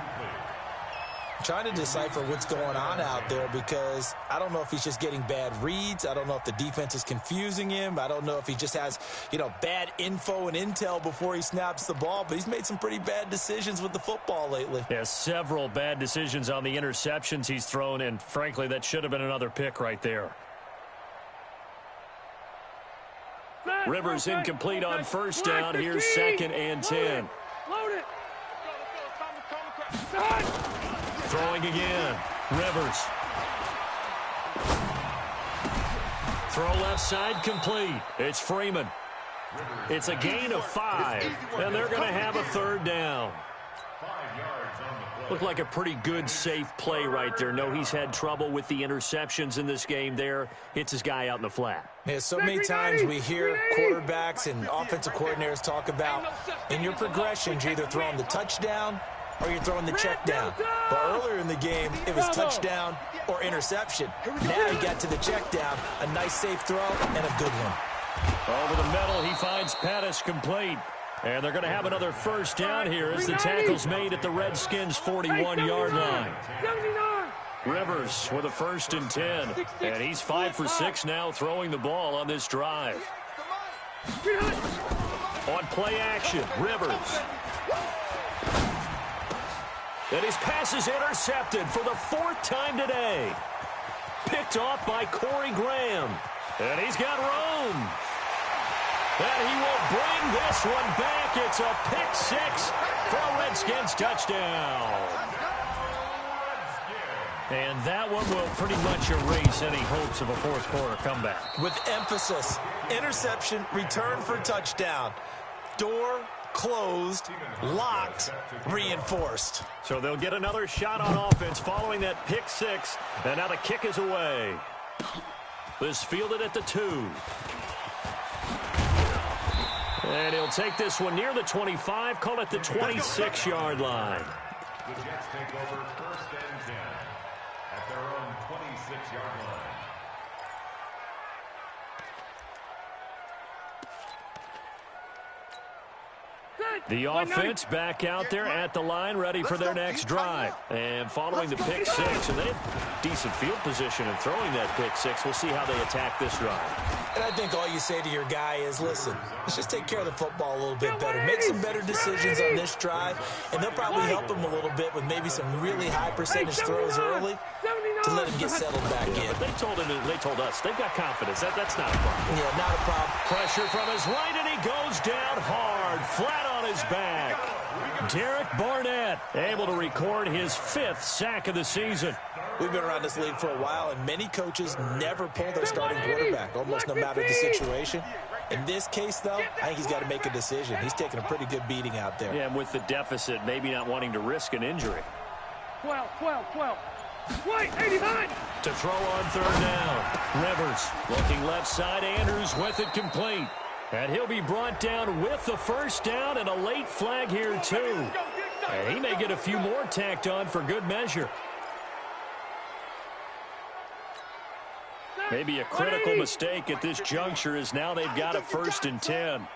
Trying to decipher what's going on out there because I don't know if he's just getting bad reads. I don't know if the defense is confusing him. I don't know if he just has, bad info and intel before he snaps the ball. But he's made some pretty bad decisions with the football lately. Yeah, several bad decisions on the interceptions he's thrown, and frankly, that should have been another pick right there. Rivers incomplete on first down. Here's 2nd and 10. Load it. Throwing again. Rivers. Throw left side complete. It's Freeman. It's a gain of 5, and they're going to have a third down. Looked like a pretty good, safe play right there. No, he's had trouble with the interceptions in this game there. Hits his guy out in the flat. Yeah, so many times we hear quarterbacks and offensive coordinators talk about in your progressions, you're either throwing the touchdown or you're throwing the check down. But earlier in the game, it was touchdown or interception. Now he got to the check down, a nice safe throw, and a good one. Over the middle, he finds Pettis complete. And they're going to have another first down here as the tackle's made at the Redskins' 41-yard line. Rivers with a 1st and 10. And he's 5 for 6 now throwing the ball on this drive. On play action, Rivers. And his pass is intercepted for the 4th time today. Picked off by Corey Graham. And he's got room. And he will bring this one back. It's a pick 6 for a Redskins touchdown. And that one will pretty much erase any hopes of a fourth quarter comeback. With emphasis, interception, return for touchdown. Door closed, locked, reinforced. So they'll get another shot on offense following that pick 6. And now the kick is away. This fielded at the 2. And he'll take this one near the 25, call it the 26-yard line. The Jets take over 1st and 10 at their own 26-yard line. The offense back out there at the line, ready for their next drive. And following the pick 6, and they have decent field position in throwing that pick 6. We'll see how they attack this drive. And I think all you say to your guy is, listen, let's just take care of the football a little bit better. Make some better decisions on this drive, and they'll probably help him a little bit with maybe some really high percentage throws early to let him get settled back in. But they told us they've got confidence. That's not a problem. Yeah, not a problem. Pressure from his right, and he goes down hard, flat on his back. Derek Barnett able to record his 5th sack of the season. We've been around this league for a while, and many coaches never pull their starting quarterback, almost no matter the situation. In this case, though, I think he's got to make a decision. He's taking a pretty good beating out there. Yeah, and with the deficit, maybe not wanting to risk an injury. 12. Wait, 89. To throw on third down. Rivers looking left side. Andrews with it complete. And he'll be brought down with the first down and a late flag here, too. And he may get a few more tacked on for good measure. Maybe a critical mistake at this juncture is now they've got a 1st and 10.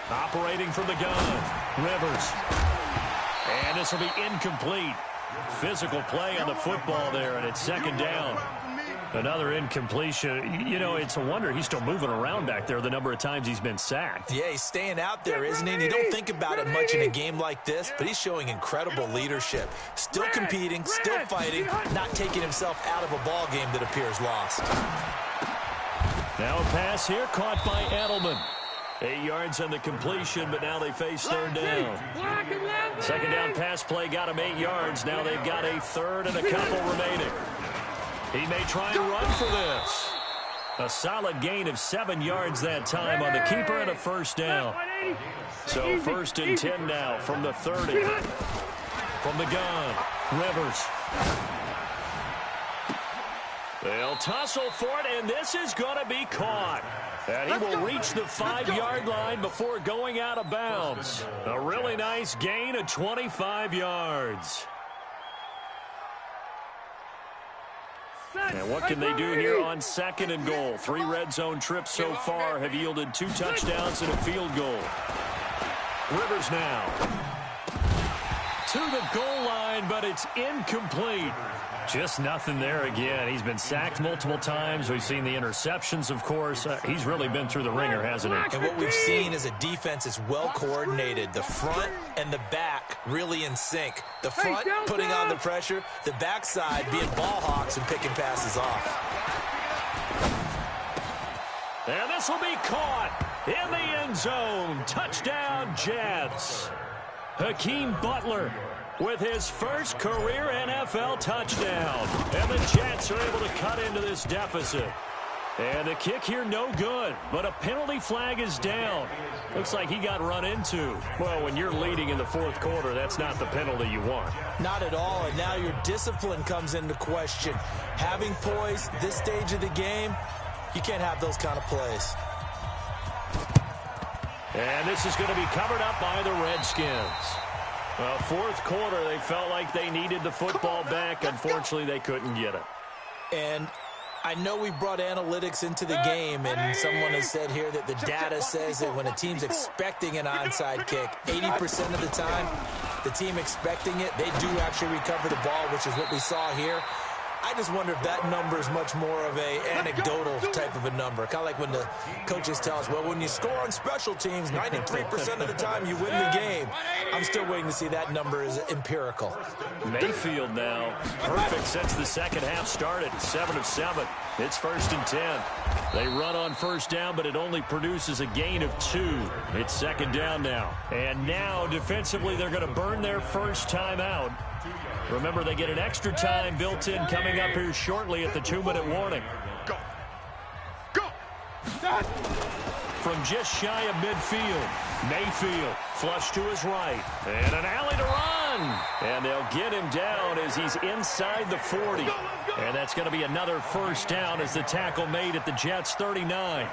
Operating from the gun, Rivers. And this will be incomplete. Physical play on the football there, and it's 2nd down. Another incompletion. You know, it's a wonder he's still moving around back there the number of times he's been sacked. Yeah, he's staying out there, isn't he? And you don't think about it much in a game like this, but he's showing incredible leadership. Still competing, still fighting, not taking himself out of a ball game that appears lost. Now a pass here caught by Edelman. 8 yards on the completion, but now they face third down. Second down pass play got him 8 yards. Now they've got a third and a couple remaining. He may try and run for this. A solid gain of 7 yards that time on the keeper and a first down. So 1st and 10 now from the 30. From the gun, Rivers. They'll tussle for it, and this is going to be caught. And he will reach the 5-yard line before going out of bounds. A really nice gain of 25 yards. And what can they do here on 2nd and goal? 3 red zone trips so far have yielded 2 touchdowns and a field goal. Rivers now to the goal line, but it's incomplete. Just nothing there again. He's been sacked multiple times. We've seen the interceptions, of course. He's really been through the ringer, hasn't he? And what we've seen is a defense that's well coordinated. The front and the back really in sync. The front putting on the pressure, the backside being ball hawks and picking passes off. And this will be caught in the end zone. Touchdown, Jets. Hakeem Butler with his first career NFL touchdown. And the Jets are able to cut into this deficit. And the kick here no good, but a penalty flag is down. Looks like he got run into. Well, when you're leading in the 4th quarter, that's not the penalty you want. Not at all, and now your discipline comes into question. Having poise this stage of the game, you can't have those kind of plays. And this is going to be covered up by the Redskins. Well, 4th quarter, they felt like they needed the football back. Unfortunately, they couldn't get it. And I know we brought analytics into the game, and someone has said here that the data says that when a team's expecting an onside kick, 80% of the time, the team expecting it, they do actually recover the ball, which is what we saw here. I just wonder if that number is much more of a anecdotal type of a number. Kind of like when the coaches tell us, well, when you score on special teams, 93% of the time you win the game. I'm still waiting to see that number is empirical. Mayfield now, perfect since the second half started, 7 of 7. It's 1st and 10. They run on first down, but it only produces a gain of 2. It's 2nd down now. And now, defensively, they're going to burn their first time out. Remember, they get an extra time built in coming up here shortly at the 2-minute warning. Go. Go. From just shy of midfield, Mayfield flush to his right. And an alley to run. And they'll get him down as he's inside the 40. And that's going to be another first down as the tackle made at the Jets' 39.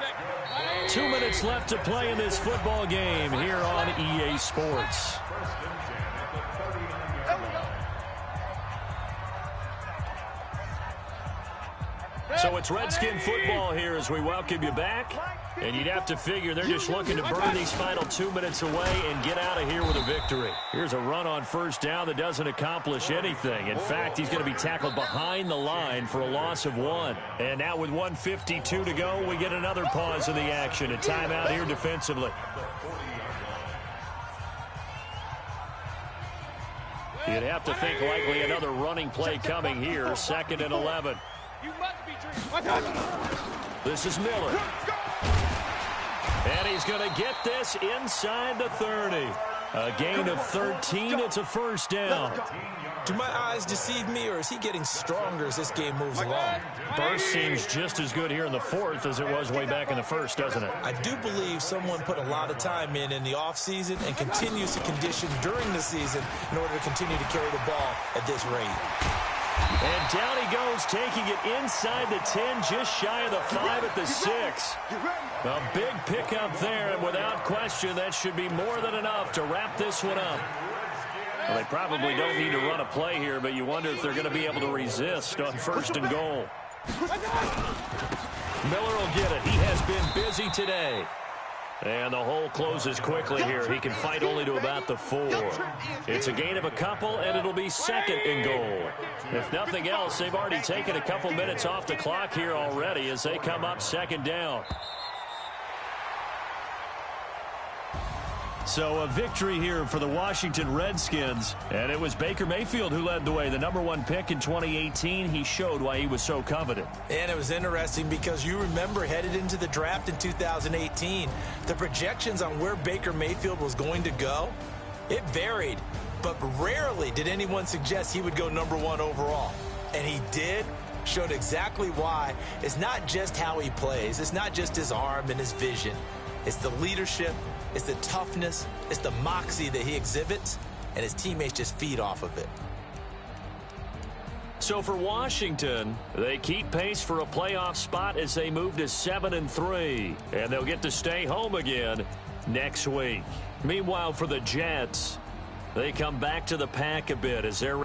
2 minutes left to play in this football game here on EA Sports. So it's Redskin football here as we welcome you back. And you'd have to figure they're just looking to burn these final 2 minutes away and get out of here with a victory. Here's a run on first down that doesn't accomplish anything. In fact, he's going to be tackled behind the line for a loss of 1. And now with 1:52 to go, we get another pause in the action. A timeout here defensively. You'd have to think likely another running play coming here. 2nd and 11. This is Miller. And he's going to get this inside the 30. A gain of 13. It's a first down. Do my eyes deceive me, or is he getting stronger as this game moves along? Burst seems just as good here in the 4th as it was way back in the 1st, doesn't it? I do believe someone put a lot of time in the offseason and continues to condition during the season in order to continue to carry the ball at this rate. And down he goes, taking it inside the 10, just shy of the 5 at the 6. A big pickup there, and without question, that should be more than enough to wrap this one up. Well, they probably don't need to run a play here, but you wonder if they're going to be able to resist on 1st and goal. Miller will get it. He has been busy today. And the hole closes quickly here. He can fight only to about the 4. It's a gain of a couple, and it'll be second and goal. If nothing else, they've already taken a couple minutes off the clock here already as they come up second down. So a victory here for the Washington Redskins. And it was Baker Mayfield who led the way. The #1 pick in 2018. He showed why he was so coveted. And it was interesting because you remember headed into the draft in 2018, the projections on where Baker Mayfield was going to go, it varied. But rarely did anyone suggest he would go #1 overall. And he did. Showed exactly why. It's not just how he plays. It's not just his arm and his vision. It's the leadership. It's the toughness, it's the moxie that he exhibits, and his teammates just feed off of it. So for Washington, they keep pace for a playoff spot as they move to 7-3, and they'll get to stay home again next week. Meanwhile, for the Jets, they come back to the pack a bit as they're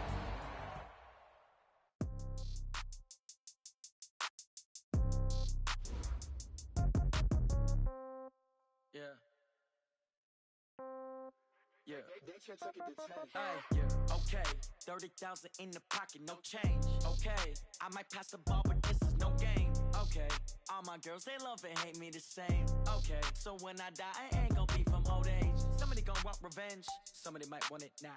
okay, 30,000 in the pocket, no change. Okay, I might pass the ball, but this is no game. Okay, all my girls, they love and hate me the same. Okay, so when I die, I ain't gonna be from old age. Somebody gonna want revenge, somebody might want it now.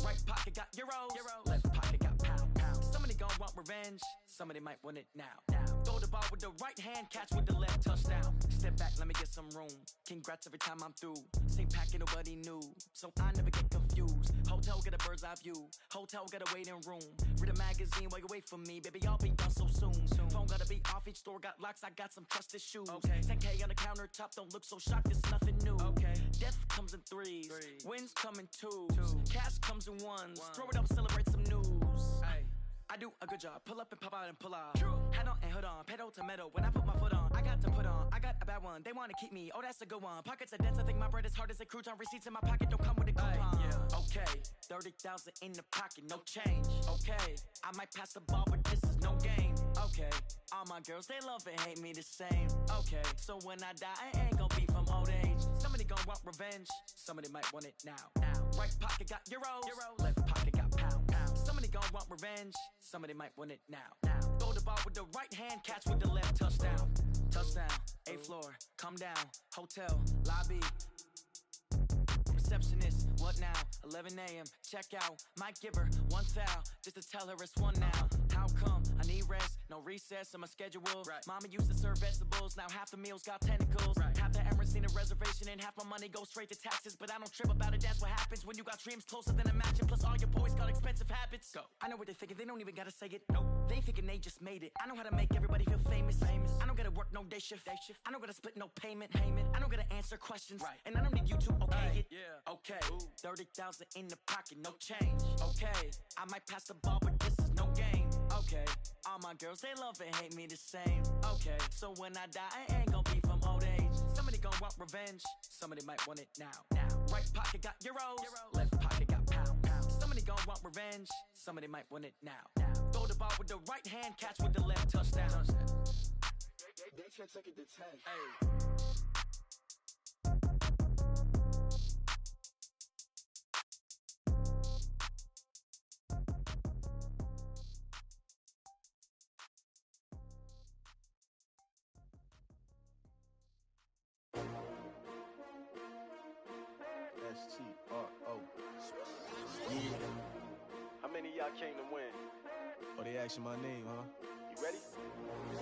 Right pocket got euros, left pocket got pounds. Somebody gonna want revenge, somebody might want it now. Throw the ball with the right hand, catch with the left, touchdown. Step back, let me get some room. Congrats every time I'm through. Same packet, nobody knew, so I never get confused. Hotel get a bird's eye view. Hotel get a waiting room. Read a magazine while you wait for me, baby. I'll be done so soon. Phone gotta be off. Each store got locks. I got some trusted shoes. Okay. 10K on the countertop. Don't look so shocked. It's nothing new. Okay. Death comes in threes. Wins come in twos. Cash comes in ones. Throw it up, celebrate some news. I do a good job. Pull up and pop out and pull off. Hat on and hood on. Pedal to metal. When I put my foot on, I got to put on. I got a bad one. They want to keep me. Oh, that's a good one. Pockets are dense. I think my bread is hard as a crouton. Receipts in my pocket don't come with a coupon. Okay, 30,000 in the pocket, no change. Okay, I might pass the ball, but this is no game. Okay, all my girls, they love and hate me the same. Okay, so when I die, I ain't gonna be from old age. Somebody gonna want revenge. Somebody might want it now. Right pocket got euros. Left pocket got pounds. Somebody gonna want revenge. Somebody might want it now. Throw the ball with the right hand, catch with the left, touchdown. Touchdown, 8th floor, come down, hotel, lobby. Receptionist, what now? 11 a.m., check out. Might give her one foul, just to tell her it's one now. How come? I need rest, no recess in my schedule. Mama used to serve vegetables, now half the meals got tentacles. Half the Emirates need a reservation and half my money goes straight to taxes. But I don't trip about it, that's what happens when you got dreams closer than a mansion. Plus all your boys got expensive habits. Go. I know what they're thinking, they don't even gotta say it. Nope. They thinking they just made it. I know how to make everybody feel famous. I don't gotta work no day shift. I don't gotta split no payment. I don't gotta answer questions. And I don't need you to okay it. Okay, 30,000 in the pocket, no change. Okay, I might pass the ball, but this is no game. Okay, all my girls, they love and hate me the same. Okay, so when I die, I ain't gonna be from old age. Somebody gonna want revenge, somebody might want it now. Right pocket got euros, left pocket got pounds. Somebody gonna want revenge, somebody might want it now. Throw the ball with the right hand, catch with the left, touchdown. They should take it to 10. Hey. S-T-R-O. Yeah. How many of y'all came to win? Oh, they asking my name, huh? You ready?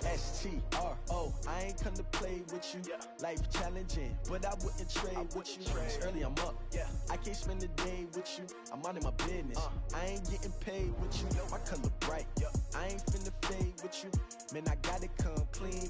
S-T-R-O. I ain't come to play with you. Life challenging, but I wouldn't trade with you. It's early, I'm up. I can't spend the day with you. I'm minding my business. I ain't getting paid with you. My color bright. I ain't finna fade with you. Man, I gotta come clean